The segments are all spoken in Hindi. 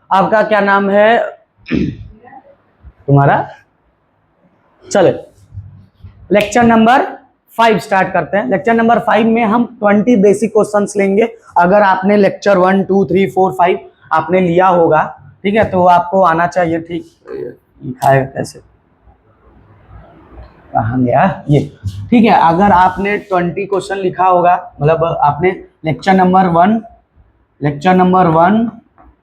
आपका क्या नाम है तुम्हारा? चलो लेक्चर नंबर 5 स्टार्ट करते हैं। लेक्चर नंबर 5 में हम 20 बेसिक क्वेश्चंस लेंगे। अगर आपने लेक्चर 1 2 3 4 5 आपने लिया होगा, ठीक है, तो आपको आना चाहिए। ठीक लिखा है कैसे, कहाँ गया ये? ठीक है, अगर आपने 20 क्वेश्चन लिखा होगा, मतलब आपने लेक्चर नंबर 1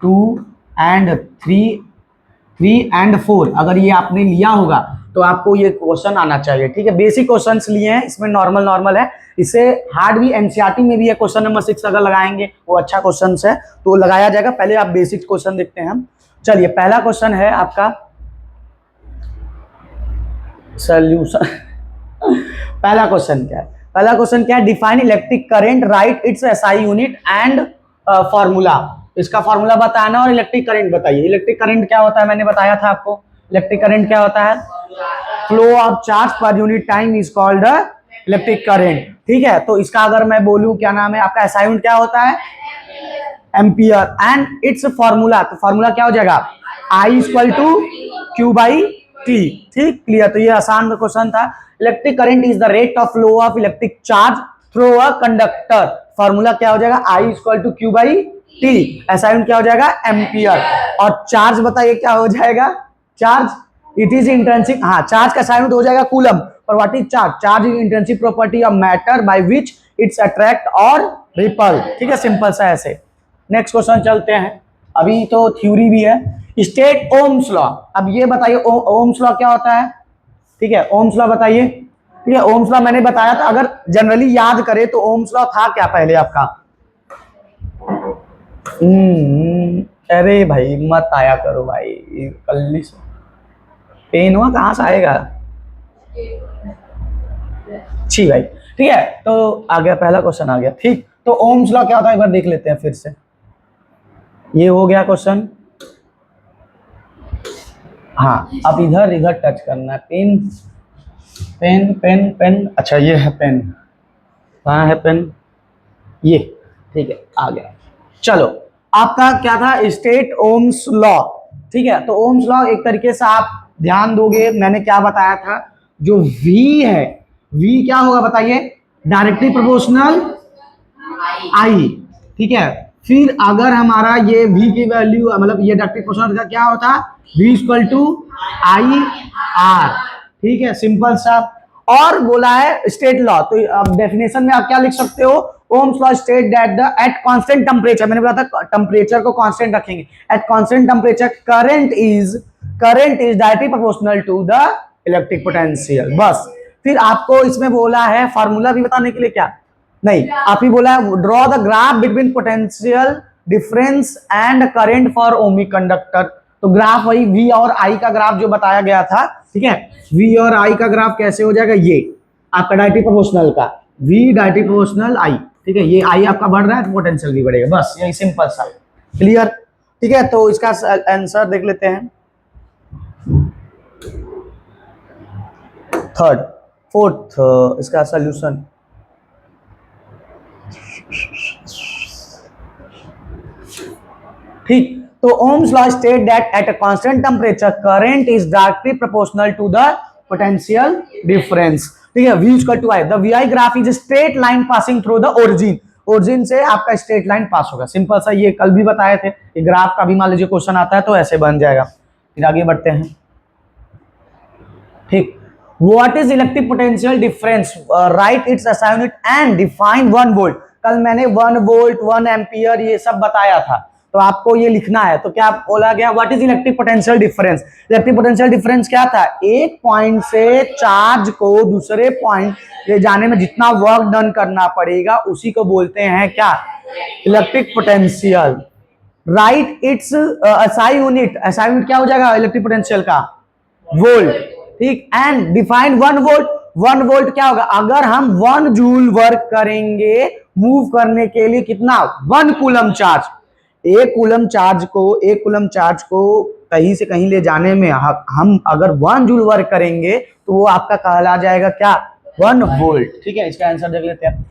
2 एंड 3 एंड 4 अगर ये आपने लिया होगा तो आपको ये क्वेश्चन आना चाहिए। ठीक है, बेसिक क्वेश्चंस लिए हैं, इसमें नॉर्मल है। इसे हार्ड भी एनसीईआरटी में भी है। क्वेश्चन नंबर 6 अगर लगाएंगे वो अच्छा क्वेश्चन है तो लगाया जाएगा। पहले आप बेसिक क्वेश्चन देखते हैं हम। चलिए पहला क्वेश्चन है आपका सॉल्यूशन। पहला क्वेश्चन क्या है? Define electric current, right it's SI unit and formula. इसका फॉर्मूला बताना और इलेक्ट्रिक करंट बताइए। इलेक्ट्रिक करंट क्या होता है, मैंने बताया था आपको। इलेक्ट्रिक करंट क्या होता है? Flow of charge per unit time is called electric current. ठीक है, तो इसका अगर मैं बोलूं क्या नाम है आपका, एसआई यूनिट क्या होता है? एम्पियर। एंड इट्स फॉर्मूला, तो फॉर्मूला क्या हो जाएगा? I equal to Q by T. ठीक, क्लियर। तो ये आसान क्वेश्चन था। Electric current is the rate of flow of electric charge through a conductor. Formula क्या हो जाएगा? I equal to Q by T. SI unit क्या हो जाएगा? एम्पियर। और चार्ज बताइए क्या हो जाएगा? चार्ज इट इज इंट्रिंसिक, हाँ, चार्ज का एसआई यूनिट हो जाएगा कूलम। और what is charge? Charge is intrinsic property of matter by which it's attract और रिपल। ठीक है, सिंपल सा ऐसे। नेक्स्ट क्वेश्चन चलते हैं। अभी तो थ्योरी भी है। State Ohm's law. अब ये बताइए ओम्स लॉ क्या होता है? ठीक है, ओम्स लॉ बताइए। ठीक है, ओम्स लॉ मैंने बताया था, अगर जनरली याद करें तो ओम्स लॉ था क्या पहले आपका? अरे भाई मत आया करो भाई, कल पेन हुआ कहां से आएगा? छी भाई। ठीक है, तो आ गया, पहला क्वेश्चन आ गया। ठीक, तो ओम्स लॉ क्या होता है एक बार देख लेते हैं फिर से। ये हो गया क्वेश्चन। हाँ, अब इधर टच करना है। पेन पेन पेन पेन, अच्छा ये है पेन। कहाँ है पेन? ये। ठीक है, आ गया। चलो, आपका क्या था? State Ohm's law. ठीक है, तो ओम्स लॉ एक तरीके से आप ध्यान दोगे, मैंने क्या बताया था? जो V है, V क्या होगा बताइए? Directly proportional I। ठीक है, फिर अगर हमारा ये V की वैल्यू, मतलब ये डायरेक्टली प्रोपोर्शनल का क्या होता? V equal to I R। ठीक है, सिंपल सा। और बोला है स्टेट लॉ, तो अब डेफिनेशन में आप क्या लिख सकते हो? Ohm's law state that the at constant temperature, मैंने बोला था टेम्परेचर को कांस्टेंट रखेंगे, at constant temperature current is directly proportional to the electric potential. बस। फिर आपको इसमें बोला है फार्मूला भी बताने के लिए, क्या नहीं, आप ही बोला है draw the graph between potential difference and current for ohmic conductor. तो ग्राफ वही V और I का ग्राफ जो बताया गया था। ठीक है, V और I का ग्राफ कैसे हो जाएगा? ये आपका डायरेक्टली प्रोपोर्शनल का V डायरेक्टली प्रोपोर्शनल I। ठीक है, ये I आपका बढ़ रहा है तो पोटेंशियल भी बढ़ेगा। बस यही सिंपल सा, क्लियर। ठीक है, तो इसका आंसर देख लेते हैं। थर्ड फोर्थ इसका सॉल्यूशन। ठीक, तो Ohm's law state that at a constant temperature current is directly proportional to the potential difference. ठीक है, V equal to I। The VI graph is straight line passing through the origin. Origin से आपका स्ट्रेट लाइन पास होगा। सिंपल सा, ये कल भी बताए थे। ये ग्राफ का भी मान लीजिए क्वेश्चन आता है तो ऐसे बन जाएगा। फिर आगे बढ़ते हैं। ठीक, what is electric potential difference, right it's SI unit and define 1 volt. कल मैंने 1 वोल्ट 1 एम्पियर ये सब बताया था, तो आपको ये लिखना है। तो क्या बोला गया? What is electric potential difference? Electric potential difference क्या था? एक पॉइंट से चार्ज को दूसरे पॉइंट ले जाने में जितना वर्क डन करना पड़ेगा उसी को बोलते हैं क्या? Electric potential. Right it's SI unit. SI unit क्या हो जाएगा इलेक्ट्रिक पोटेंशियल का? वोल्ट। ठीक, एंड डिफाइन 1 वोल्ट। 1 वोल्ट क्या होगा? अगर हम 1 जूल वर्क करेंगे मूव करने के लिए कितना? 1 कूलम चार्ज। एक कूलम चार्ज को कहीं से कहीं ले जाने में हम अगर 1 जूल वर्क करेंगे तो वो आपका कहला जाएगा क्या? 1 वोल्ट। ठीक है, इसका आंसर देख लेते हैं।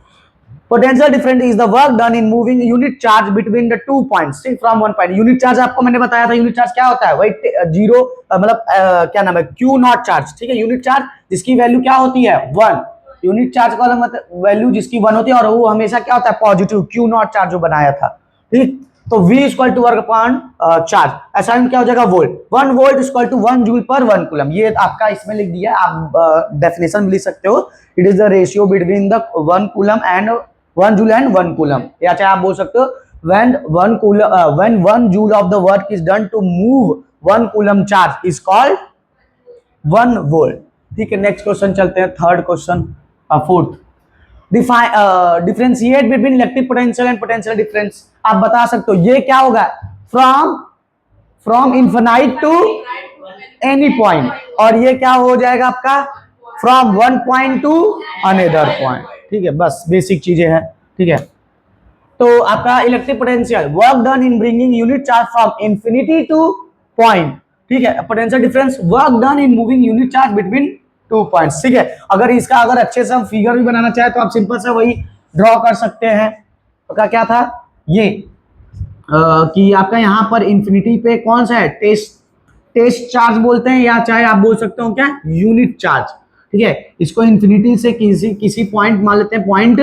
Potential difference is the work done in moving unit charge between the 2 points from one point. Unit charge आपको मैंने बताया था, यूनिट चार्ज क्या होता है, वही जीरो मतलब क्या नाम है, क्यू नॉट चार्ज, ठीक है। यूनिट चार्ज जिसकी वैल्यू क्या होती है 1, यूनिट चार्ज का मतलब वैल्यू जिसकी 1 होती है, और वो हमेशा क्या होता है पॉजिटिव, क्यू नॉट चार्ज जो बनाया था, ठीक। तो V equal to work upon charge, असाइन क्या हो जाएगा volt, 1 volt equal to 1 joule पर 1 कूलम। ये आपका इसमें लिख दिया, आप डेफिनेशन में लिख सकते हो, it is the ratio between the 1 coulomb and 1 joule and 1 coulomb, या चाहे आप बोल सकते हो when 1 joule of the work is done to move 1 coulomb charge is called 1 volt, ठीक है। नेक्स्ट क्वेश्चन चलते हैं, third question, fourth, differentiate between electric potential and potential difference. आप बता सकते हो ये क्या होगा, from infinite to any point, और ये क्या हो जाएगा आपका from one point to another point, ठीक है। बस बेसिक चीजें हैं, ठीक है। तो आपका electric potential work done in bringing unit charge from infinity two point, ठीक है। Potential difference work done in moving unit charge between 2 points, ठीक है। अगर इसका अगर अच्छे से हम फिगर भी बनाना चाहे तो आप सिंपल से वही ड्रॉ कर सकते हैं। तो क्या था ये कि आपका यहाँ पर इंफिनिटी पे कौन सा है, टेस्ट चार्ज बोलते हैं, या चाहे आप बोल सकते हो क्या यूनिट चार्ज, ठीक है। इसको इंफिनिटी से किसी पॉइंट मान लेते हैं, पॉइंट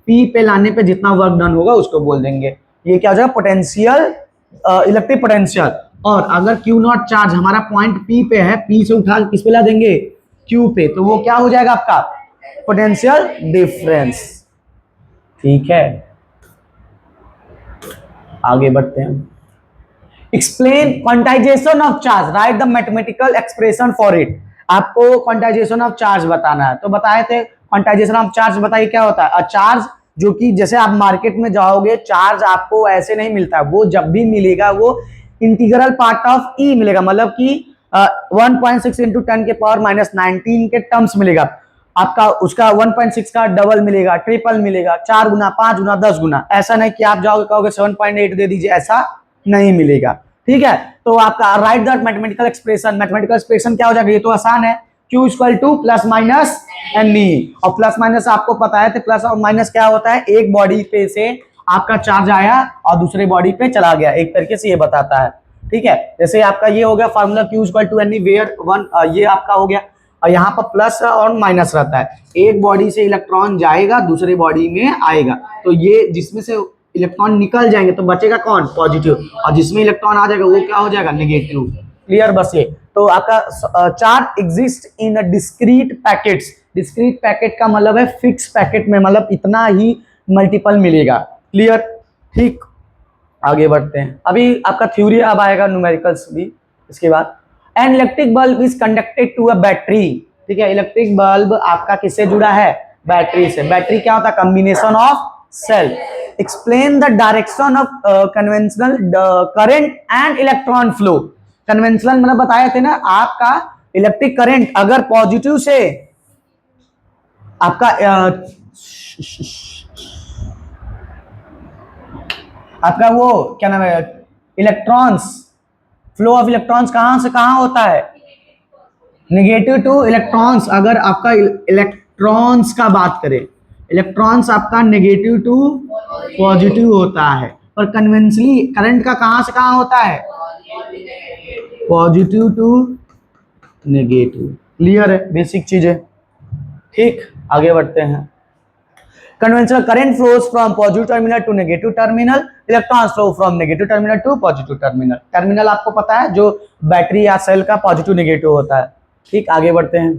पी पे लाने पे जितना वर्क डन होगा उसको बोल देंगे, ये क्या हो जाएगा पोटेंशियल, इलेक्ट्रिक पोटेंशियल। और अगर क्यू नॉट चार्ज हमारा पॉइंट पी पे है, पी से उठा किस पे ला देंगे, क्यू पे, तो वो क्या हो जाएगा आपका पोटेंशियल डिफरेंस, ठीक है। आगे बढ़ते हैं, explain quantization of charge, right the mathematical expression for it. आपको क्वांटाइजेशन ऑफ चार्ज बताना है, तो बताए थे क्वांटाइजेशन ऑफ चार्ज, बताइए क्या होता है। चार्ज जो कि जैसे आप मार्केट में जाओगे, चार्ज आपको ऐसे नहीं मिलता है, वो जब भी मिलेगा वो इंटीग्रल पार्ट ऑफ ई मिलेगा, मतलब कि 1.6 इंटू 10 के पावर -19 के टर्म्स मिलेगा आपका, उसका 1.6 का डबल मिलेगा, ट्रिपल मिलेगा, 4 गुना, 5 गुना, 10 गुना। ऐसा नहीं कि आप जाओगे कहोगे 7.8 दे दीजिए, ऐसा नहीं मिलेगा, ठीक है। तो आपका right that mathematical expression, mathematical expression क्या हो जाएगा, ये तो आसान है, Q equal two plus minus NE, और प्लस माइनस आपको पता है, तो प्लस और माइनस क्या होता है, एक बॉडी पे से आपका चार्ज आया और दूसरे बॉडी पे चला गया, एक तरीके से ये बताता है, ठीक है। जैसे आपका ये हो गया formula Q equal to NE where 1, ये आपका हो गया, और यहाँ पर प्लस और माइनस रहता है, एक बॉडी से इलेक्ट्रॉन जाएगा दूसरी बॉडी में आएगा, तो ये जिसमें से इलेक्ट्रॉन निकल जाएंगे तो बचेगा कौन, पॉजिटिव, और जिसमें इलेक्ट्रॉन आ जाएगा वो क्या हो जाएगा, नेगेटिव, क्लियर। बस ये तो आपका charge exist in discrete packets, discrete packet का मतलब है फिक्स पैकेट में, मतलब इतना ही मल्टीपल मिलेगा, क्लियर, ठीक। आगे बढ़ते हैं, अभी आपका थ्योरी अब आएगा, न्यूमेरिकल्स भी इसके बाद। An electric bulb is conducted to a battery, ठीक है। इलेक्ट्रिक बल्ब आपका किससे जुड़ा है, बैटरी से। बैटरी क्या होता है, combination of cell. Explain the direction of conventional current and electron flow. Conventional मतलब बताए थे ना, आपका इलेक्ट्रिक करंट अगर पॉजिटिव से आपका आपका वो क्या नाम है, इलेक्ट्रॉन्स, फ्लो ऑफ इलेक्ट्रॉन्स कहां से कहां होता है, नेगेटिव टू इलेक्ट्रॉन्स। अगर आपका इलेक्ट्रॉन्स का बात करें, इलेक्ट्रॉन्स आपका नेगेटिव टू पॉजिटिव होता है, पर कन्वेंशनली करंट का कहां से कहां होता है, पॉजिटिव टू नेगेटिव, क्लियर है, बेसिक चीजें, ठीक। आगे बढ़ते हैं, conventional current flows from positive terminal to negative terminal, electrons flow from negative terminal to positive terminal. Terminal आपको पता है जो बैटरी या सेल का पॉजिटिव नेगेटिव होता है, ठीक। आगे बढ़ते हैं,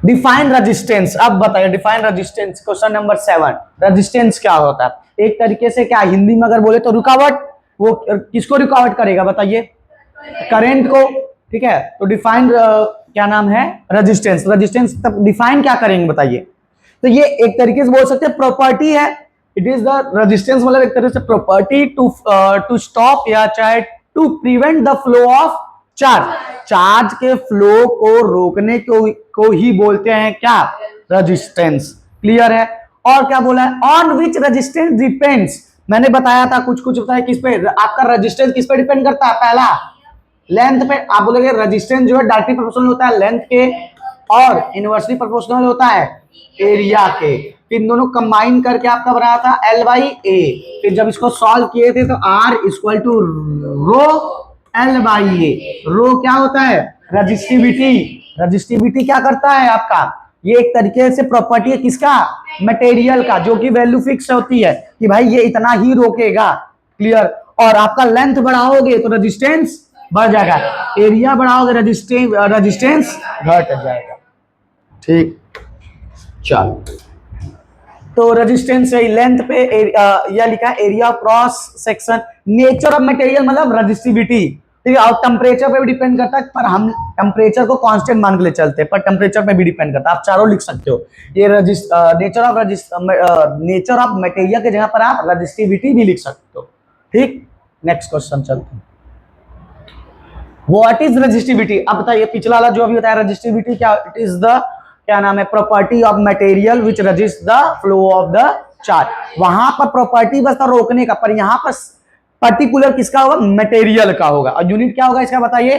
डिफाइन रेजिस्टेंस। अब बताइए define resistance, question number 7। Resistance क्या होता है, एक तरीके से क्या हिंदी में अगर बोले तो रुकावट, वो किसको रुकावट करेगा बताइए, करंट को, ठीक है। तो डिफाइन क्या नाम है, रेजिस्टेंस। रेजिस्टेंस तब डिफाइन क्या करेंगे बताइए, तो ये एक तरीके से बोल सकते हैं प्रॉपर्टी है, इट इज द रेजिस्टेंस, मतलब एक तरह से प्रॉपर्टी टू स्टॉप या चाहे to prevent the flow of charge, charge के फ्लो को रोकने को ही बोलते हैं क्या, रेजिस्टेंस, क्लियर है। और क्या बोला है, ऑन विच रेजिस्टेंस डिपेंड्स, मैंने बताया था कुछ बताया किस पे, आपका रेजिस्टेंस किस पे डिपेंड करता है, पहला लेंथ पे। आप बोलेंगे रेजिस्टेंस जो है डायरेक्टली प्रोपोर्शनल होता है लेंथ के, और इनवर्सली प्रोपोर्शनल होता है एरिया के, फिर इन दोनों कंबाइन करके आपका बना था एल बाई ए। फिर जब इसको सॉल्व किए थे तो R equal to rho L by A. Rho क्या होता है? रजिस्टिविटी। रजिस्टिविटी क्या करता है आपका? ये एक तरीके से प्रॉपर्टी है किसका? मटेरियल का, जो कि वैल्यू फिक्स होती है कि भाई ये इतना ही रोकेगा। क्लियर? और आपका लेंथ बढ़ाओगे तो रेजिस्टेंस बढ़ जाएगा, एरिया बढ़ाओगे रेजिस्टेंस घट जाएगा। ठीक, चलो तो रेजिस्टेंस है, लेंथ पे यह लिखा है area of cross section. Nature of material मतलब रेजिस्टिविटी। ठीक है, और टेम्परेचर पे भी डिपेंड करता है, पर हम टेम्परेचर को कांस्टेंट मान के लिए चलते हैं, पर टेम्परेचर पे भी डिपेंड करता है। आप चारों लिख सकते हो। ये नेचर ऑफ मटेरियल के जगह पर आप रेजिस्टिविटी भी लिख सकते हो। ठीक, नेक्स्ट क्वेश्चन चलते हैं। What is resistivity? अब बताइए, पिछला वाला जो अभी बताया रेजिस्टिविटी क्या? इट इज द क्या नाम है? Property of material which resist the flow of the charge. वहां पर प्रॉपर्टी बस था रोकने का, पर यहां पर पर्टिकुलर किसका होगा? मटेरियल का होगा। और यूनिट क्या होगा इसका बताइए?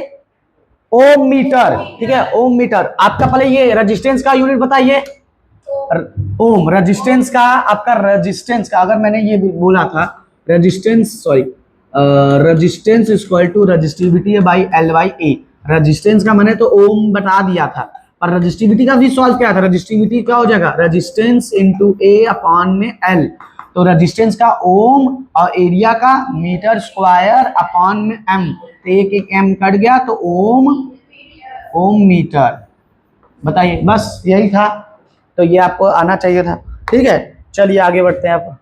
ओम मीटर। ठीक है, ओम मीटर। आपका पहले ये रेजिस्टेंस का यूनिट बताइए। ओम। रेजिस्टेंस का आपका, रेजिस्टेंस का अगर मैंने ये बोला था resistance, sorry, resistance equal to resistivity by L by A. Resistance का मैंने तो ओम बता दिया था, और रजिस्टिविटी का भी सॉल्व किया था। रजिस्टिविटी क्या हो जाएगा? रेजिस्टेंस इनटू ए अपॉन में एल। तो रेजिस्टेंस का ओम और एरिया का मीटर स्क्वायर अपॉन में एम। तो एक एक एम कट गया तो ओम मीटर। बताइए, बस यही था। तो ये आपको आना चाहिए था। ठीक है, चलिए आगे बढ़ते हैं आप।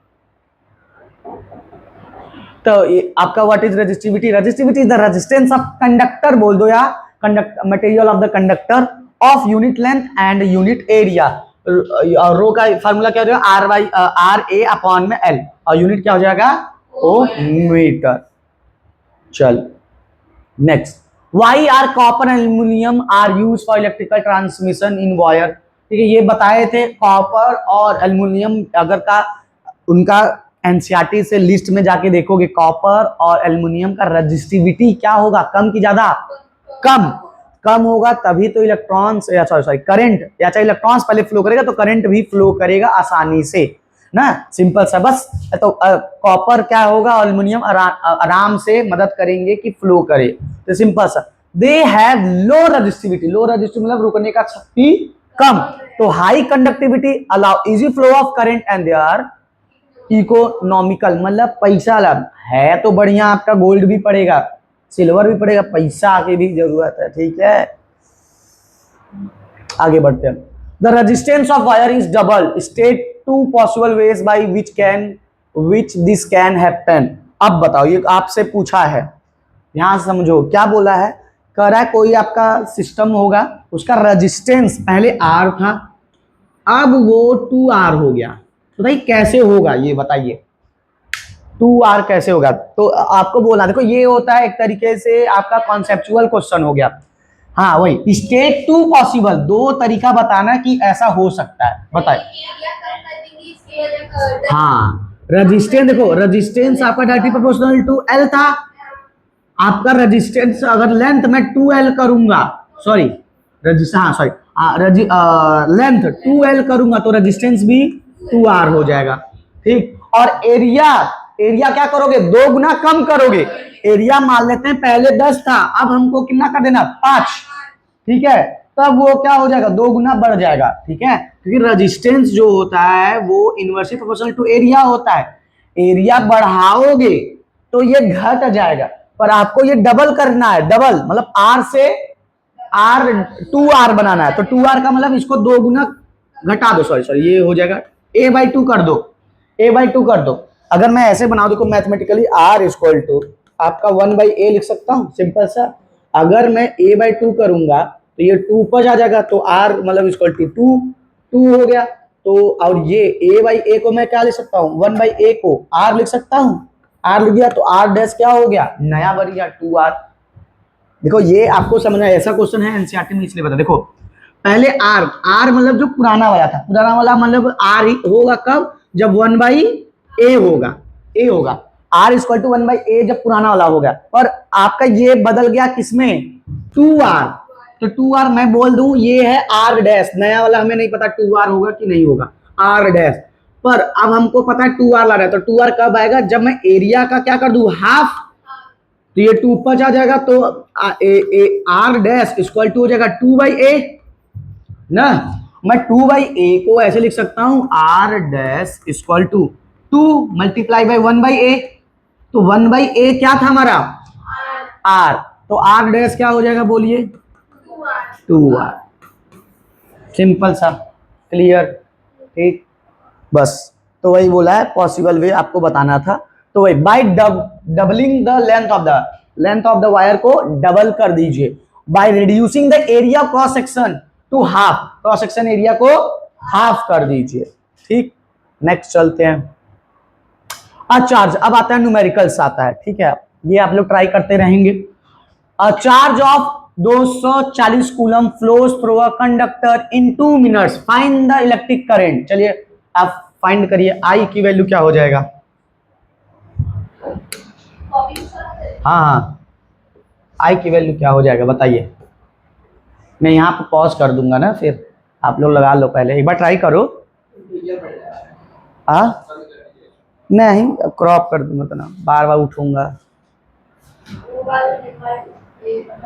तो ये आपका what is resistivity? Resistivity is the resistance of conductor, बोल दो या conductor, material of the conductor of unit length and unit area. Rho का फार्मूला क्या हो जाएगा? R by R A upon में एल, और यूनिट क्या हो जाएगा? Ohm metre. चल next, why are copper and aluminium are use for electrical transmission in wire. ठीक है, ये बताए थे कॉपर और एल्यूमिनियम, अगर का उनका एनसीईआरटी से लिस्ट में जाके देखोगे, कॉपर और एल्यूमिनियम का रेजिस्टिविटी क्या होगा? कम की ज्यादा? कम। कम होगा तभी तो इलेक्ट्रॉन्स या सॉरी करंट, या चाहे इलेक्ट्रॉन्स पहले फ्लो करेगा तो करंट भी फ्लो करेगा आसानी से ना। सिंपल सा बस। तो कॉपर क्या होगा? एल्यूमिनियम आराम से मदद करेंगे कि फ्लो करे। तो सिंपल सा, they have low resistivity. Low resistivity मतलब रुकने का शक्ति कम। तो high conductivity allow easy flow of current and they are economical, मतलब पैसा लाभ है। तो बढ़िया, आपका गोल्ड भी पड़ेगा, सिल्वर भी पड़ेगा, पैसा की भी जरूरत है। ठीक है, आगे बढ़ते हैं। The resistance of wire is double. State two possible ways by which this can happen. अब बताओ, ये आपसे पूछा है, यहां समझो क्या बोला है। कह रहा है कोई आपका सिस्टम होगा, उसका रेजिस्टेंस पहले आर था, अब वो 2R हो गया। तो भाई कैसे होगा ये बताइए, 2R कैसे होगा? तो आपको बोलना, देखो ये होता है एक तरीके से आपका कॉन्सेप्चुअल क्वेश्चन हो गया। हाँ वही, स्टेट टू पॉसिबल, दो तरीका बताना कि ऐसा हो सकता है। बताए। हाँ, रेजिस्टेंस देखो, रेजिस्टेंस आपका डायरेक्टली प्रोपोर्शनल टू एल था। आपका रेजिस्टेंस अगर लेंथ में 2L करूंगा, सॉरी लेंथ 2L करूंगा तो रेजिस्टेंस भी 2R हो जाएगा। ठीक, और एरिया क्या करोगे? 2 गुना कम करोगे। एरिया मान लेते हैं पहले 10 था, अब हमको कितना कर देना? 5। ठीक है, तब वो क्या हो जाएगा? 2 गुना बढ़ जाएगा। ठीक है, क्योंकि रेजिस्टेंस जो होता है वो इनवर्सली प्रोपोर्शनल टू एरिया होता है। एरिया बढ़ाओगे तो ये घट जाएगा, पर आपको ये डबल करना है। डबल मतलब R से R 2R बनाना है। तो 2R का मतलब इसको 2 गुना घटा दो, सॉरी ये हो जाएगा A/2 कर दो, A/2 कर दो। अगर मैं ऐसे बना दूं मैथमेटिकली R इक्वल टू आपका 1/A लिख सकता हूं, सिंपल सा। अगर मैं A/2 करूंगा तो ये 2 पर आ जाएगा, तो R मतलब इक्वल टू 2 हो गया। तो और ये A/A को मैं क्या लिख सकता हूँ? 1/A को R लिख सकता हूँ। R लिख दिया तो R डैश क्या हो गया? नया बन गया 2R। देखो ये आपको समझना है, ऐसा क्वेश्चन है एनसीईआरटी में इसलिए बता। देखो पहले R मतलब जो पुराना वाला था, पुराना वाला मतलब R ही होगा कब? जब 1/A होगा, A होगा। R इक्वल टू 1/A जब पुराना वाला होगा, पर आपका ये बदल गया किसमें? 2R। तो 2R मैं बोल दूं ये है R डैश, नया वाला हमें नहीं पता 2R होगा कि नहीं होगा। आर डैश, पर अब हमको पता है 2r ला रहा है, तो 2r कब आएगा, जब मैं एरिया का क्या कर दूं, हाफ, तो ये 2 ऊपर आ जाएगा, तो आर डैश इक्वल टू हो जाएगा 2/a ना। मैं 2/a को ऐसे लिख सकता हूं, R dash equal to 2 multiply by 1/a, तो 1/a क्या था हमारा, आर, तो आर डैश क्या हो जाएगा बोलिए, 2r। सिंपल सा, क्लियर, ठीक, बस। तो वही बोला है, पॉसिबल वे आपको बताना था, तो वही by doubling the length of the wire को डबल कर दीजिए, by reducing the area cross section to half, cross section area को हाफ कर दीजिए, ठीक। नेक्स्ट चलते हैं, चार्ज, अब आता है न्यूमेरिकल्स आता है, ठीक है, ये आप लोग ट्राई करते रहेंगे। Charge of 240 coulomb flows through a conductor in 2 minutes, find the electric current. चलिए आप फाइंड करिए, आई की वैल्यू क्या हो जाएगा, हाँ, आई की वैल्यू क्या हो जाएगा बताइए। मैं यहाँ पे पॉज कर दूंगा ना, फिर आप लोग लगा लो, पहले एक बार ट्राई करो। नहीं, क्रॉप कर दूंगा तो ना, बार बार उठूंगा।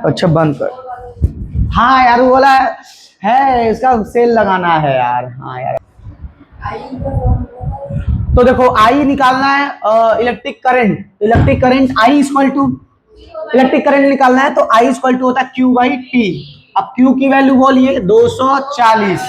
अच्छा बंद कर, हाँ यार वो वाला है, इसका सेल लगाना है यार, हाँ यार। तो देखो आई निकालना है, electric current I equal to, electric current निकालना है तो आई इक्वल टू होता है Q/T। अब Q की वैल्यू बोलिए 240,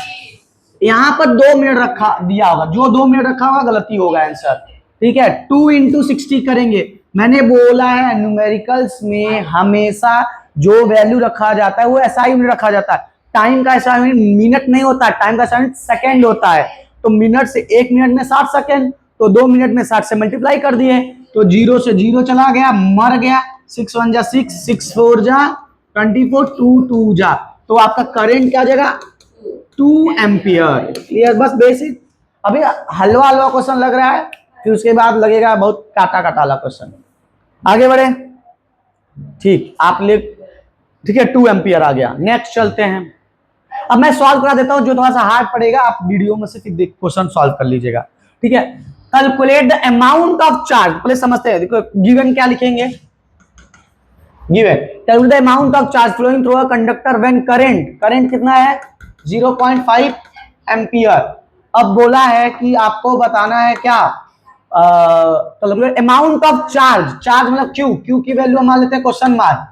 यहाँ पर 2 मिनट रखा दिया होगा, जो 2 मिनट रखा होगा गलती होगा आंसर, ठीक है। 2 × 60 करेंगे, मैंने बोला है न्यूमेरिकल्स में हमेशा जो वैल्यू रखा जाता है वो SI यूनिट रखा जाता है, टाइम का SI यूनिट मिनट नहीं होता है, टाइम का SI यूनिट सेकेंड होता है, तो मिनट से 1 मिनट में 60 सेकेंड, तो 2 मिनट में 60 से मल्टीप्लाई कर दिए, तो 0 से 0 चला गया, मर गया, 6 1 जा 6, 6 4 जा 24, 2 2 जा, तो आपका करंट क्या आ जाएगा 2 एम्पियर। क्लियर, बस बेसिक। अभी हलवा हलवा क्वेश्चन लग रहा है, फिर उसके बाद लगेगा बहुत काटा काटा वाला क्वेश्चन। आगे बढ़े, ठीक, आप ले, ठीक है, 2 एम्पियर आ गया। नेक्स्ट चलते हैं, अब मैं सॉल्व करा देता हूं, जो थोड़ा सा हार्ड पड़ेगा आप वीडियो में से फिर क्वेश्चन सॉल्व कर लीजिएगा, ठीक है। Calculate the amount of charge, पहले समझते हैं, देखो गिवन क्या लिखेंगे, given calculate the amount of charge flowing through a conductor when current कितना है 0.5 एम्पियर। अब बोला है कि आपको बताना है क्या, अमाउंट ऑफ चार्ज मतलब क्यू की वैल्यू हम मान लेते हैं क्वेश्चन मार्क,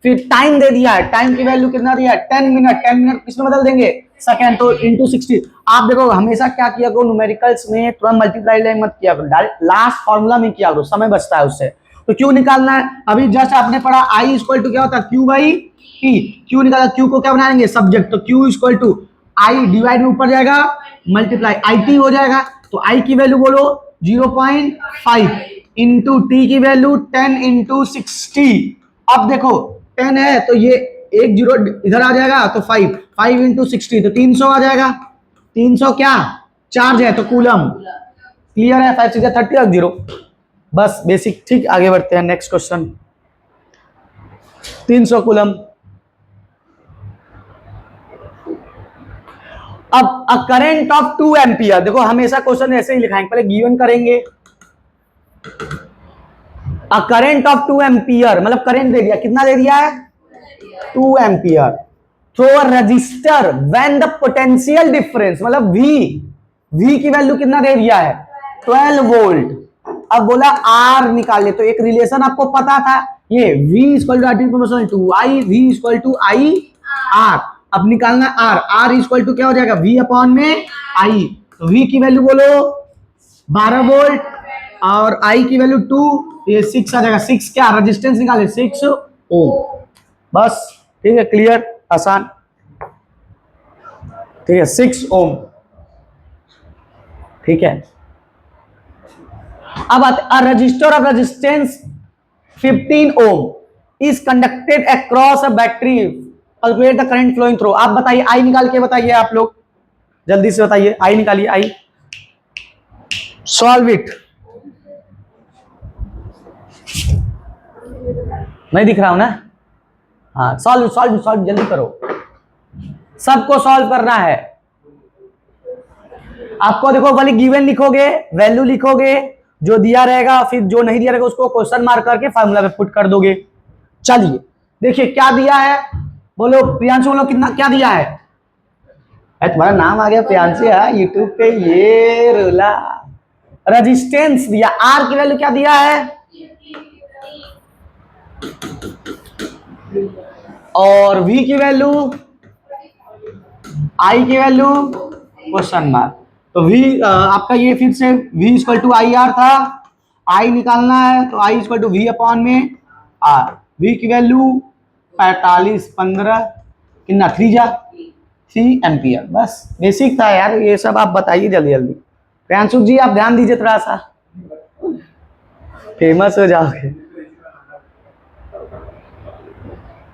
फिर टाइम दे दिया है, टाइम की वैल्यू कितना दिया है 10 मिनट, 10 मिनट किसमें बदल देंगे सेकंड, तो इंटू 60। आप देखो हमेशा क्या किया करो न्यूमेरिकल्स में, तुरंत मल्टीप्लाई मत किया करो, डायरेक्ट लास्ट फॉर्मूला में किया करो, समय बचता है उससे। तो क्यू निकालना है, अभी जस्ट आपने पढ़ा आई इक्वल टू क्या होता है Q/T, क्यू निकाला, क्यू को क्या बनाएंगे सब्जेक्ट, तो Q equal to I divide में ऊपर जाएगा मल्टीप्लाई IT हो जाएगा, तो आई की वैल्यू बोलो 0.5 इंटू टी की वैल्यू 10 × 60। अब देखो 10 है तो ये एक जीरो इधर आ जाएगा, तो 5 × 60 तो 300 आ जाएगा, 300 क्या चार्ज है तो कूलम। क्लियर है, 5 6 30 और 0, बस बेसिक, ठीक। आगे बढ़ते हैं, नेक्स्ट क्वेश्चन, 300 कूलम। अब अ करंट ऑफ 2 एम्पियर, देखो हमेशा क्वेश्चन ऐसे ही लिखाएंगे, पहले गिवन करेंगे, अ करंट ऑफ 2 एम्पियर मतलब करंट दे दिया, कितना दे दिया है 2 ampere through a resistor when the potential difference मतलब V की वैल्यू कितना दे दिया है 12 वोल्ट। अब बोला R निकाले, तो एक रिलेशन आपको पता था, ये V = to I, V = I R। अब निकालना R इक्वल टू क्या हो जाएगा V में I, तो V की वैल्यू बोलो 12 वोल्ट और I की वैल्यू 2, ये 6 आ जाएगा, 6 क्या रेजिस्टेंस निकाले 6 ओम, बस ठीक है, क्लियर, आसान, ठीक है 6 ओम, ठीक है। अब a register of resistance 15 ohm is conducted across a battery, calculate the current flowing through. आप बताइए, आई निकाल के बताइए, आप लोग जल्दी से बताइए, आई निकालिए, आई सॉल्व इट, नहीं दिख रहा हूं ना, हाँ सॉल्व जल्दी करो, सबको सॉल्व करना है। आपको देखो वाली गिवन लिखोगे, वैल्यू लिखोगे, जो दिया रहेगा, फिर जो नहीं दिया रहेगा उसको क्वेश्चन मार्क करके फार्मूला में पुट कर दोगे। चलिए देखिए क्या दिया है, बोलो प्रियांशु, बोलो कितना क्या दिया है। तुम्हारा नाम आ गया प्रियांशु है यूट्यूब पे, ये रोला। रेजिस्टेंस दिया, आर की वैल्यू क्या दिया है, और वी की वैल्यू, आई की वैल्यू क्वेश्चन मार्क। तो वी आपका ये फिर से v equal to I R था, आई निकालना है तो I equal to V upon में आर। वी की वैल्यू 45 15 कितना 3 एम्पियर। बस बेसिक था यार, ये सब आप बताइए जल्दी जल्दी। प्रियांशु जी आप ध्यान दीजिए थोड़ा सा, फेमस हो जाओगे।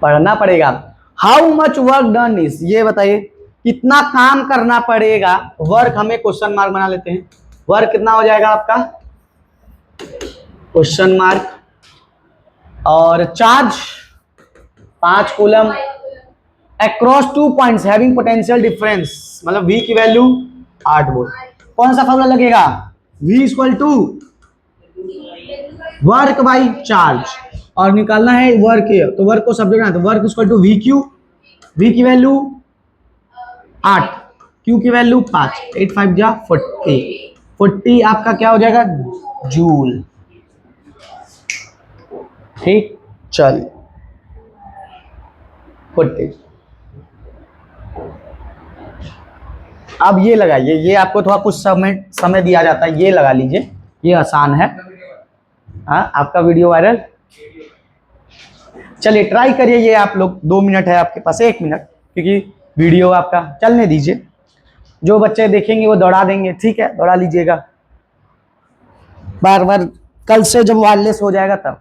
पढ़ना पड़ेगा। How much work done is, ये बताइए कितना काम करना पड़ेगा। वर्क हमें क्वेश्चन मार्क बना लेते हैं, वर्क कितना हो जाएगा आपका क्वेश्चन मार्क, और charge 5 coulomb across 2 points having potential difference, मतलब v की वैल्यू 8 वोल्ट। कौन सा फॉर्मूला लगेगा, v equal to work by charge, और निकालना है वर्क है तो वर्क को सब्जेक्ट बनाना, तो work equal to V Q, V की वैल्यू 8, क्यू की वैल्यू 5, 8 5 जा 40, 40 आपका क्या हो जाएगा जूल। ठीक, चल 40। अब ये लगाइए, ये आपको थोड़ा कुछ समय दिया जाता है, ये लगा लीजिए, ये आसान है। हाँ आपका वीडियो वायरल, चलिए ट्राई करिए ये आप लोग। 2 मिनट है आपके पास, 1 मिनट, क्योंकि वीडियो आपका चलने दीजिए। जो बच्चे देखेंगे वो दौड़ा देंगे, ठीक है दौड़ा लीजिएगा बार बार। कल से जब वायरलेस हो जाएगा तब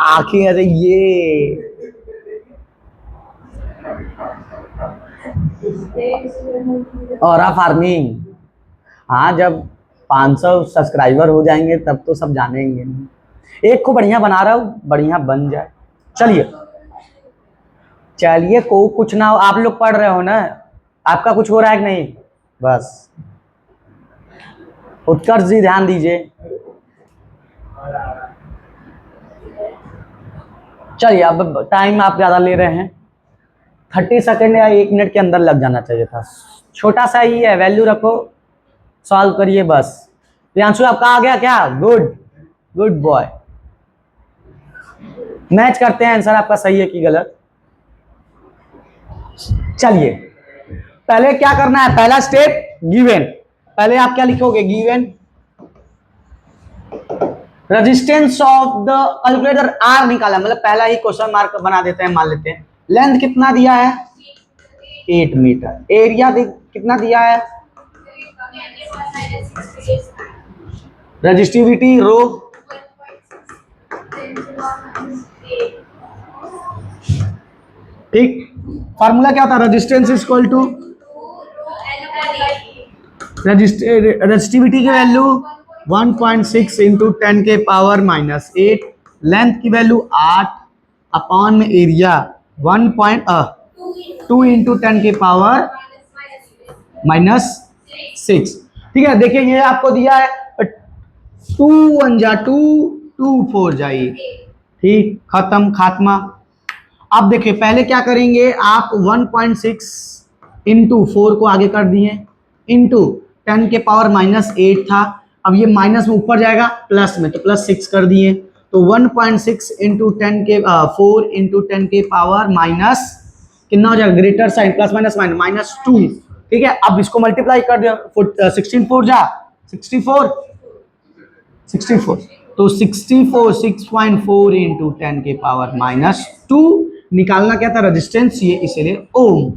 आखिर ये और फार्मिंग, हाँ जब 500 सब्सक्राइबर हो जाएंगे तब तो सब जानेंगे। एक को बढ़िया बना रहा हूँ, बढ़िया बन जाए। चलिए चलिए को कुछ ना हो, आप लोग पढ़ रहे हो ना, आपका कुछ हो रहा है कि नहीं, बस उत्कर्ष जी ध्यान दीजिए। चलिए अब टाइम आप ज्यादा ले रहे हैं, 30 सेकंड या 1 मिनट के अंदर लग जाना चाहिए था। छोटा सा ही है, वैल्यू रखो, सॉल्व करिए बस। प्रियांशु आपका आ गया क्या, गुड गुड बॉय। मैच करते हैं आंसर आपका सही है कि गलत। चलिए पहले क्या करना है, पहला स्टेप गिवन, पहले आप क्या लिखोगे, given resistance of the calculator R निकाला, मतलब पहला ही क्वेश्चन मार्क बना देते हैं, मान लेते हैं। लेंथ कितना दिया है 8 मीटर, एरिया कितना दिया है, रेजिस्टिविटी रो, ठीक। फार्मूला क्या था, resistance is equal to resistivity की वैल्यू 1.6 इंटू 10 के पावर -8, लेंथ की वैल्यू 8 अपॉन में एरिया 1.2 इंटू 10 के पावर -6। ठीक है, देखिए ये आपको दिया है 2 1 जा 2 2 4 जाइए, ठीक, खत्म खात्मा। अब देखिए पहले क्या करेंगे आप, 1.6 इंटू 4 को आगे कर दिए, इंटू 10 के पावर -8 था, अब ये माइनस में ऊपर जाएगा प्लस में, तो +6 कर दिए, तो 1.6 इंटू 10 के 4 इंटू 10 के पावर माइनस कितना हो जाएगा, greater sign plus minus minus -2, ठीक है। अब इसको मल्टीप्लाई कर दिया, 16 4 जा 64 64, तो 64 6.4 इंटू 10 के पावर -2, निकालना क्या था रेजिस्टेंस, ये इसीलिए ओम।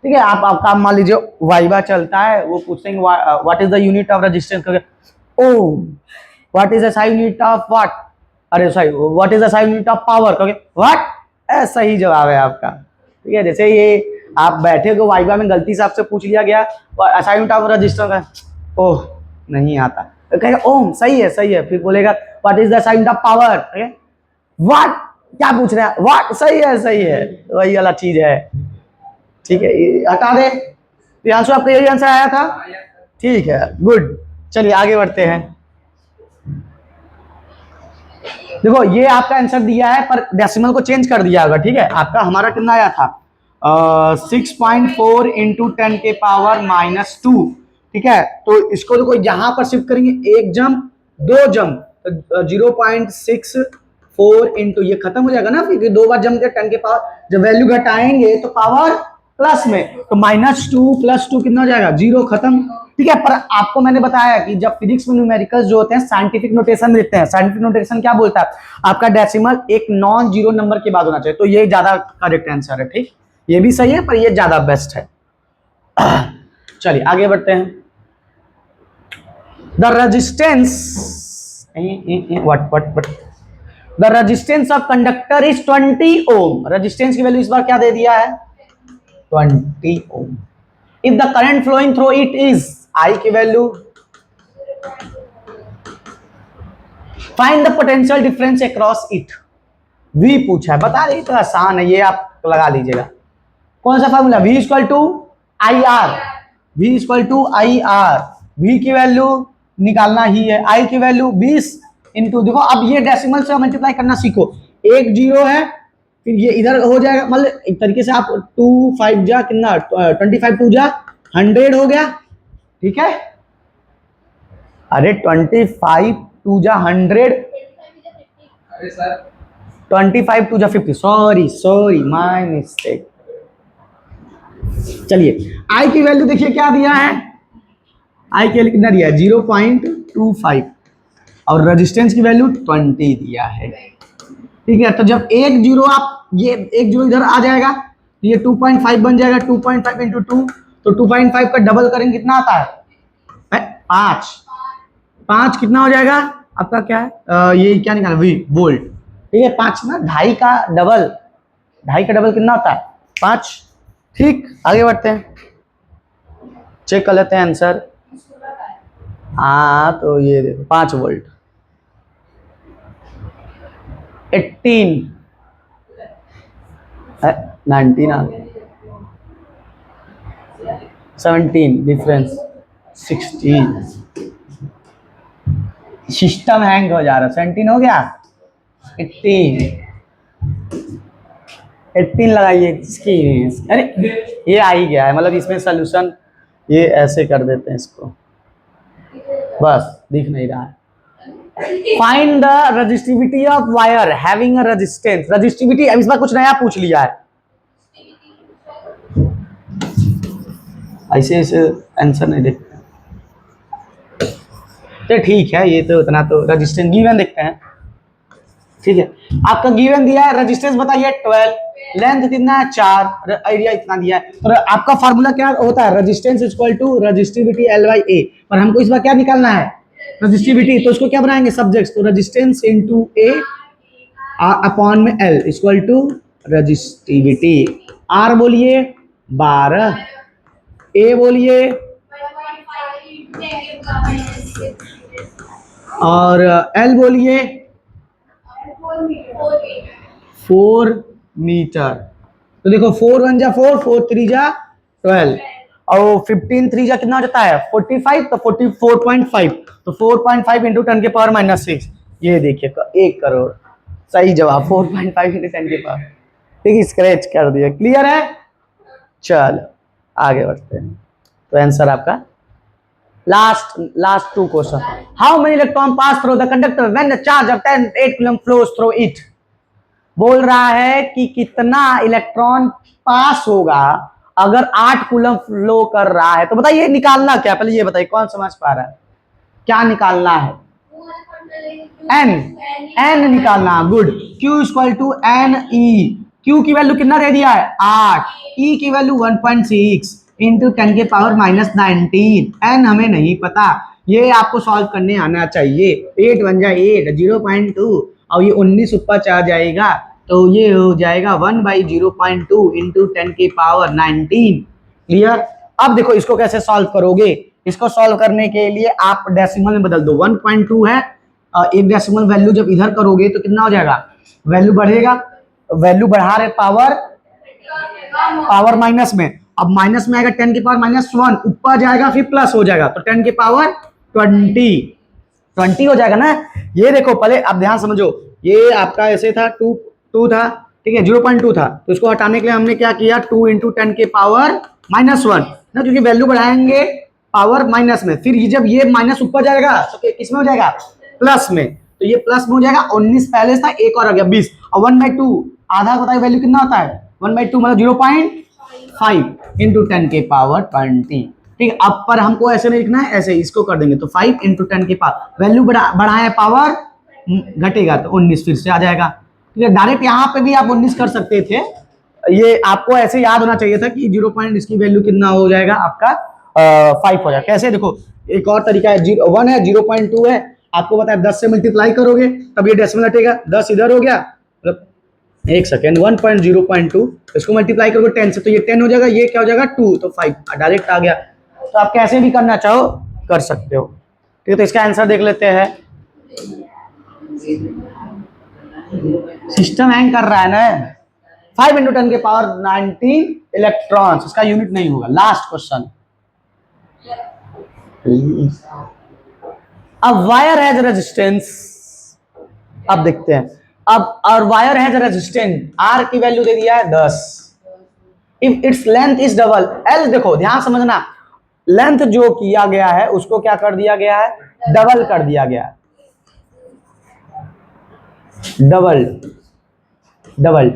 ठीक है, आप काम मान लीजिए वाइवा चलता है, वो पूछेंगे what is the unit of resistance, ohm. What is the SI unit of what, अरे sorry what is the SI unit of power, कहोगे व्हाट, ऐसा ही जवाब है आपका। ठीक है, जैसे ये आप बैठे हो वाइवा में गलती से आपसे पूछ लिया गया SI यूनिट ऑफ रेजिस्टेंस, ओह नहीं आता, तो कहेगा ओम, सही है, फिर बोलेगा what is the SI unit of power, what क्या पूछ रहे हैं? व्हाट? सही है, वही वाला चीज है। ठीक है, ये हटा दे। प्रियांशु आपका यही आंसर आया था? ठीक है, गुड। चलिए आगे बढ़ते हैं। देखो ये आपका आंसर दिया है पर डेसिमल को चेंज कर दिया होगा। ठीक है, आपका हमारा कितना आया था? 6.4 इंटू 10 के पावर -2। ठीक है, तो इसको देखो यहां पर शिफ्ट करेंगे, एक जम दो जम, तो 0.64 इंटू ये खत्म हो जाएगा ना, फिर दो बार जम के 10 के पावर, जब वैल्यू घटाएंगे तो पावर प्लस में, तो -2 + 2 कितना हो जाएगा? 0, खत्म। ठीक है, पर आपको मैंने बताया कि जब फिजिक्स में न्यूमेरिकल्स जो होते हैं साइंटिफिक नोटेशन देते हैं। साइंटिफिक नोटेशन क्या बोलता है? आपका डेसिमल एक नॉन जीरो नंबर के बाद होना चाहिए, तो ये ज्यादा करेक्ट आंसर है। ठीक, ये भी सही है पर ये ज्यादा बेस्ट है। चलिए आगे बढ़ते हैं। The resistance what the resistance of conductor is 20 ohm. Resistance की वैल्यू इस बार क्या दे दिया है? 20 ohm. If the current flowing through it is, I की value, find the potential difference across it. वी पूछा है, बता रही तो आसान है, ये आप लगा लीजिएगा। कौन सा formula? V equal to I R. V equal to I R. V की वैल्यू निकालना ही है, I की वैल्यू 20 इंटू, देखो अब ये डेसिमल से मल्टीप्लाई करना सीखो। एक जीरो है, फिर ये इधर हो जाएगा, मतलब एक तरीके से आप 2 5 जा कितना, 25 2 जा 100 हो गया। ठीक है, अरे 25 2 जा 100, 25 2 जा 50, सॉरी माय मिस्टेक। चलिए आई की वैल्यू देखिए क्या दिया है? आई की वैल्यू कितना दिया है? 0.25 और रेजिस्टेंस की वैल्यू 20 दिया है। ठीक है, तो जब एक जीरो, आप ये एक जीरो इधर आ जाएगा, ये 2.5 बन जाएगा। 2.5 इंटू 2, तो 2.5 का डबल करेंगे कितना आता है? 5। 5 कितना हो जाएगा आपका? क्या है ये क्या निकाला? V, volt. ठीक है, 5 ना, 2.5 का डबल, 2.5 का डबल कितना होता है? 5। ठीक, आगे बढ़ते हैं, चेक कर लेते हैं आंसर। हाँ, तो ये देखो 5 वोल्ट, 18 19 आ गया, 17 डिफरेंस 16। सिस्टम हैंग हो जा रहा है। 17 हो गया, 18 लगाइए इसकी। अरे ये आ ही गया है, मतलब इसमें सोल्यूशन ये ऐसे कर देते हैं इसको, बस दिख नहीं रहा है। Find the resistivity of wire having a resistance. Resistivity अब इस बार कुछ नया पूछ लिया है, ऐसे ऐसे आंसर नहीं देखते। तो ठीक है, ये तो उतना तो रेजिस्टेंस गिवन देखते हैं। ठीक है, आपका गिवन दिया है, रेजिस्टेंस बताइए 12, लेंथ कितना है 4, एरिया इतना दिया है। और आपका फार्मूला क्या होता है? Resistance equal to resistivity L/A। पर हमको इस बार क्या निकालना है? रेजिस्टिविटी, तो उसको क्या बनाएंगे? सब्जेक्ट्स, तो रेजिस्टेंस इनटू A अपॉन में L equal to resistivity. R बोलिए 12, A बोलिए, और L बोलिए 4 मीटर। तो देखो 4 1 जा 4, 4 3 जा 12, और 15 3 जा कितना हो जाता है? 45, तो 44.5, तो 4.5 इंटू 10 के पावर -6। ये देखिए 1 करोड़, सही जवाब 4.5 इंटू 10 के पावर। ठीक, स्क्रैच कर दिया। क्लियर है? चलो आगे बढ़ते हैं। तो आंसर आपका last 2 question. How many electron pass through the conductor when the charge of 8 coulomb flows through it. बोल रहा है कि कितना इलेक्ट्रॉन पास होगा अगर 8 कूलम फ्लो कर रहा है। तो बताइए निकालना क्या, पहले ये बताइए कौन समझ पा रहा है क्या निकालना है? n निकालना। Good. Q equal to N E. Q की वैल्यू कितना दे दिया है? 8। E की वैल्यू 1.6 इंटू 10 के पावर -19। n हमें नहीं पता, ये आपको सॉल्व करने आना चाहिए। 8 1 जा 8, 0.2 और ये 19 ऊपर चला जाएगा, तो ये हो जाएगा 1/0.2 इंटू 10 के पावर 19। क्लियर? अब देखो इसको कैसे सॉल्व करोगे। इसको सॉल्व करने के लिए आप डेसिमल में बदल दो। 1.2 है, एक डेसिमल वैल्यू जब इधर करोगे तो कितना हो जाएगा? वैल्यू बढ़ेगा, वैल्यू बढ़ा रहे पावर, पावर माइनस में, अब माइनस में आएगा 10 की पावर -1, ऊपर जाएगा फिर प्लस हो जाएगा, तो 10 की पावर 20 हो जाएगा ना। ये देखो पहले आप ध्यान समझो, ये आपका ऐसे था 2 था, ठीक है, 0.2 था, तो इसको हटाने के लिए हमने क्या किया, 2 × 10 की पावर -1 ना, क्योंकि वैल्यू बढ़ाएंगे पावर माइनस में, फिर ये जब ये माइनस ऊपर जाएगा तो किस में हो जाएगा, प्लस में, तो ये प्लस में हो जाएगा। 19 पहले था, एक और आ गया 20, और 1/2 आधा बताइए वैल्यू कितना होता है, 1/2 मतलब 0.5 × 10 की पावर 20, ठीक है। अब पर हमको ऐसे नहीं लिखना है, ऐसे इसको कर देंगे, तो 5 × 10 की पावर, वैल्यू बढ़ाए पावर घटेगा तो 19 फिर से आ जाएगा, ठीक है। डायरेक्ट यहाँ पे भी आप 19 कर सकते थे, ये आपको ऐसे याद होना चाहिए था कि 0. इसकी वैल्यू कितना हो जाएगा आपका 5 हो जाएगा। कैसे देखो, एक और तरीका है, 1 है, 0.2 है, आपको बताया 10 से मल्टीप्लाई करोगे तब ये डेसिमल हटेगा, 10 इधर हो गया, मतलब एक सेकेंड, 1.0.2 इसको मल्टीप्लाई करोगे 10 से, तो ये 10 हो जाएगा, ये क्या हो जाएगा 2, तो 5 डायरेक्ट आ गया। तो आप कैसे भी करना चाहो कर सकते हो, ठीक है। तो इसका आंसर देख लेते हैं, सिस्टम हैंग कर रहा है ना। 5 × 10 की पावर 19 इलेक्ट्रॉन्स, इसका यूनिट नहीं होगा। लास्ट क्वेश्चन, अब वायर हैज रेजिस्टेंस, अब देखते हैं, अब और वायर हैज रेजिस्टेंस, आर की वैल्यू दे दिया है 10, if its length is double, L देखो ध्यान समझना, लेंथ जो किया गया है उसको क्या कर दिया गया है, डबल कर दिया गया है, double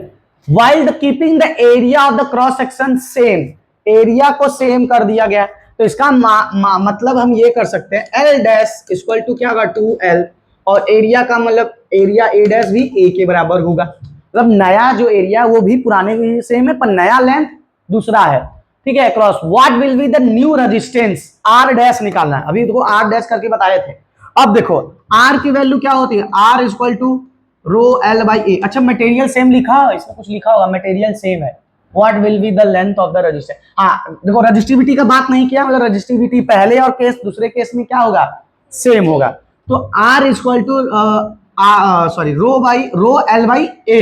while keeping the area of the cross section same, area को सेम कर दिया गया। तो इसका मतलब हम ये कर सकते हैं, L डैश इक्वल टू क्या होगा 2L, और एरिया का मतलब एरिया A डैश भी A के बराबर होगा, मतलब नया जो एरिया वो भी पुराने भी सेम है पर नया लेंथ दूसरा है, ठीक है। Cross what will be the new resistance, R dash निकालना है, अभी देखो R डैश करके बताए थे। अब देखो R की वैल्यू क्या होती है, R इक्वल टू ρL/A, अच्छा मटेरियल सेम लिखा, इसमें कुछ लिखा होगा, मटेरियल सेम है। What will be the length of the resistance, हाँ देखो रजिस्टिविटी का बात नहीं किया, मतलब रजिस्टिविटी पहले और केस दूसरे केस में क्या होगा, सेम होगा। तो R equal to sorry ρL/A,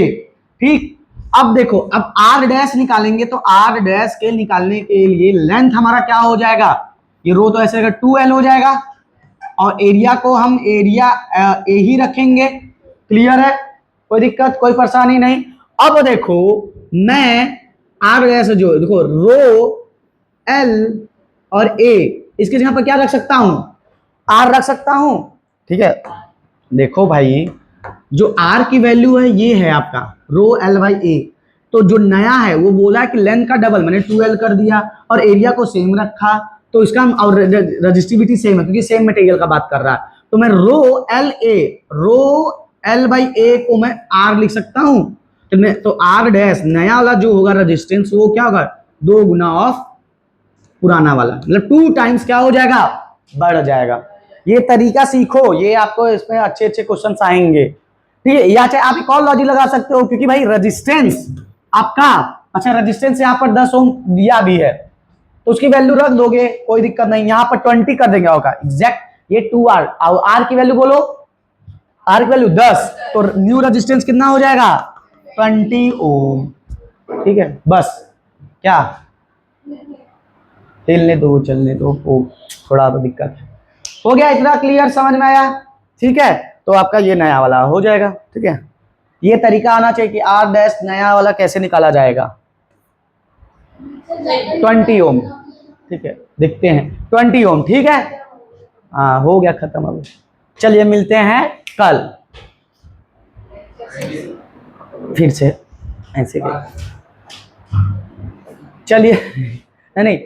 ठीक। अब देखो, अब R डैश निकालेंगे, तो R डैश के निकालने के लिए लेंथ हमारा क्या हो जाएगा, ये रो तो ऐसे 2L हो जाएगा, और एरिया को हम एरिया A ही रखेंगे, क्लियर है, कोई दिक्कत कोई परेशानी नहीं। अब देखो मैं आर ऐसे जो देखो रो एल और ए, इसके जगह पर क्या रख सकता हूं, आर रख सकता हूं, ठीक है। देखो भाई जो आर की वैल्यू है ये है आपका ρL/A, तो जो नया है वो बोला कि लेंथ का डबल, मैंने 2L कर दिया और एरिया को सेम रखा, तो इसका और रजिस्टिविटी सेम है क्योंकि सेम मटेरियल का बात कर रहा है, तो मैं ρL/A को मैं R लिख सकता हूं, तो R डैश नया वाला जो होगा रेजिस्टेंस वो क्या होगा 2 गुना ऑफ पुराना वाला, मतलब 2 टाइम्स क्या हो जाएगा, बढ़ जाएगा। ये तरीका सीखो, ये आपको इसमें अच्छे अच्छे क्वेश्चन आएंगे, ठीक है। या चाहे आप एक और लॉजिक लगा सकते हो, क्योंकि भाई रेजिस्टेंस आपका, अच्छा रेजिस्टेंस यहाँ पर 10 ओम दिया भी है तो उसकी वैल्यू रख दोगे कोई दिक्कत नहीं, यहाँ पर 20 कर देंगे होगा एग्जैक्ट, ये 2R, R की वैल्यू बोलो, R की वैल्यू 10, तो न्यू रेजिस्टेंस कितना हो जाएगा 20 ओम, ठीक है। बस क्या हिलने दो चलने दो, थोड़ा तो दिक्कत है, हो गया, इतना क्लियर समझ में आया, ठीक है। तो आपका ये नया वाला हो जाएगा, ठीक है। ये तरीका आना चाहिए कि R डैश नया वाला कैसे निकाला जाएगा, 20 ओम, ठीक है, देखते हैं 20 ओम, ठीक है। हाँ हो गया खत्म, अब चलिए मिलते हैं कल फिर से ऐसे, चलिए नहीं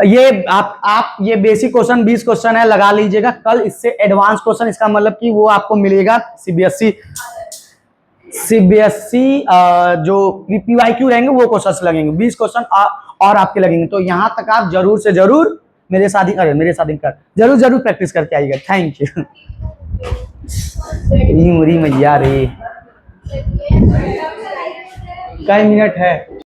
ये आप ये बेसिक क्वेश्चन 20 क्वेश्चन है लगा लीजिएगा, कल इससे एडवांस क्वेश्चन, इसका मतलब कि वो आपको मिलेगा सीबीएसई जो PYQ रहेंगे वो क्वेश्चन लगेंगे, 20 क्वेश्चन और आपके लगेंगे, तो यहां तक आप जरूर से जरूर मेरे साथ जरूर प्रैक्टिस करके आइएगा। Thank you. मुरी मैया रे, कई मिनट है।